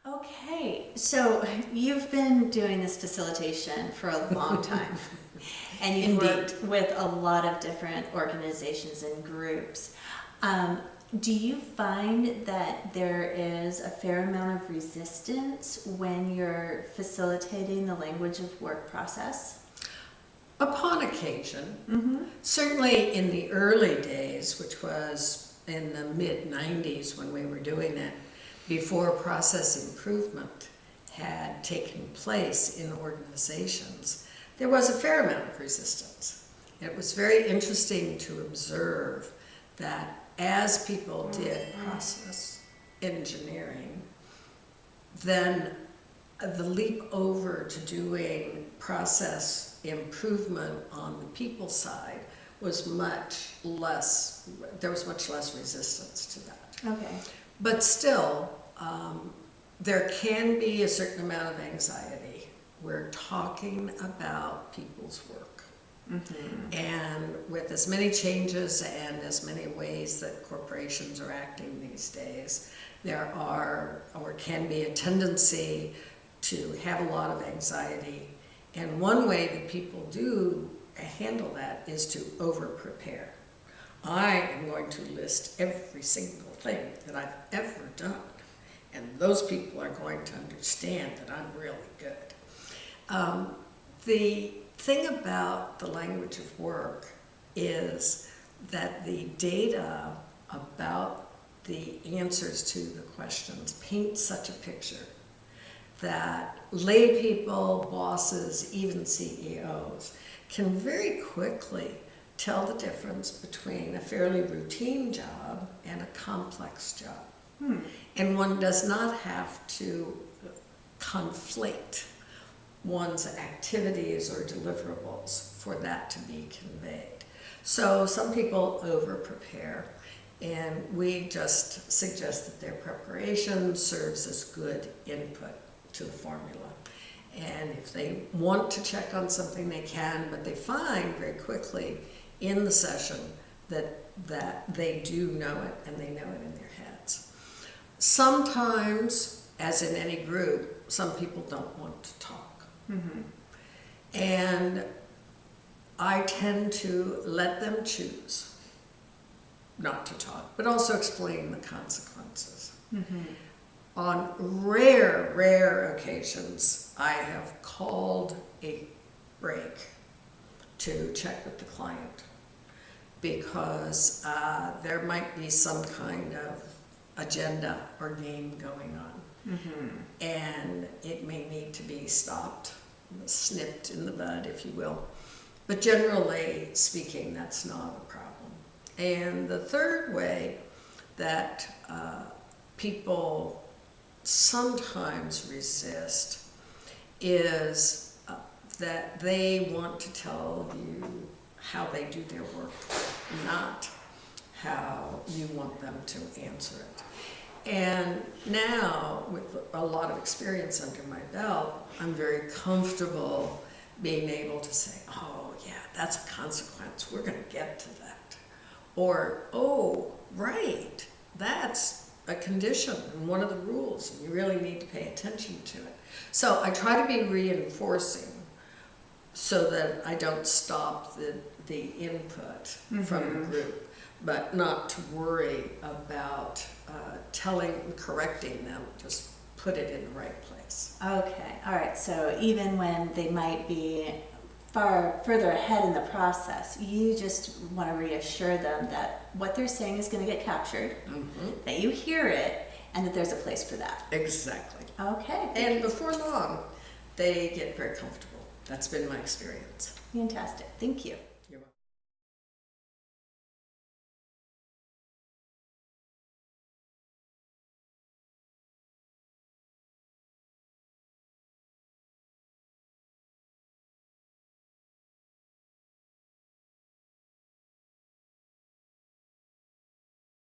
Okay, so you've been doing this facilitation for a long time, and you've worked with a lot of different organizations and groups. Do you find that there is a fair amount of resistance when you're facilitating the language of work process? Upon occasion, certainly in the early days, which was in the mid-90s when we were doing it, before process improvement had taken place in organizations, there was a fair amount of resistance. It was very interesting to observe that as people did process engineering, then the leap over to doing process improvement on the people side was much less, there was much less resistance to that. Okay. But still, there can be a certain amount of anxiety. We're talking about people's work. And with as many changes and as many ways that corporations are acting these days, there are, or can be, a tendency to have a lot of anxiety. And one way that people do handle that is to over-prepare. I am going to list every single thing that I've ever done, and those people are going to understand that I'm really good. The thing about the language of work is that the data about the answers to the questions paint such a picture that lay people, bosses, even CEOs can very quickly tell the difference between a fairly routine job and a complex job. And one does not have to conflate one's activities or deliverables for that to be conveyed. So some people over-prepare, and we just suggest that their preparation serves as good input to the formula. And if they want to check on something, they can, but they find very quickly in the session that they do know it, and they know it in their heads. Sometimes, as in any group, some people don't want to talk. And I tend to let them choose not to talk, but also explain the consequences. On rare occasions, I have called a break to check with the client because there might be some kind of agenda or game going on. And it may need to be stopped, snipped in the bud, if you will. But generally speaking, that's not a problem. And the third way that people sometimes resist is that they want to tell you how they do their work, not how you want them to answer it. And now, with a lot of experience under my belt, I'm very comfortable being able to say, oh yeah, that's a consequence, we're going to get to that. Or, oh, right, that's a condition and one of the rules, and you really need to pay attention to it. So I try to be reinforcing so that I don't stop the input from the group, but not to worry about correcting them, just put it in the right place. Okay, all right, so even when they might be further ahead in the process, you just want to reassure them that what they're saying is going to get captured, that you hear it, and that there's a place for that. Exactly. Okay. And before long, they get very comfortable. That's been my experience. Fantastic. Thank you.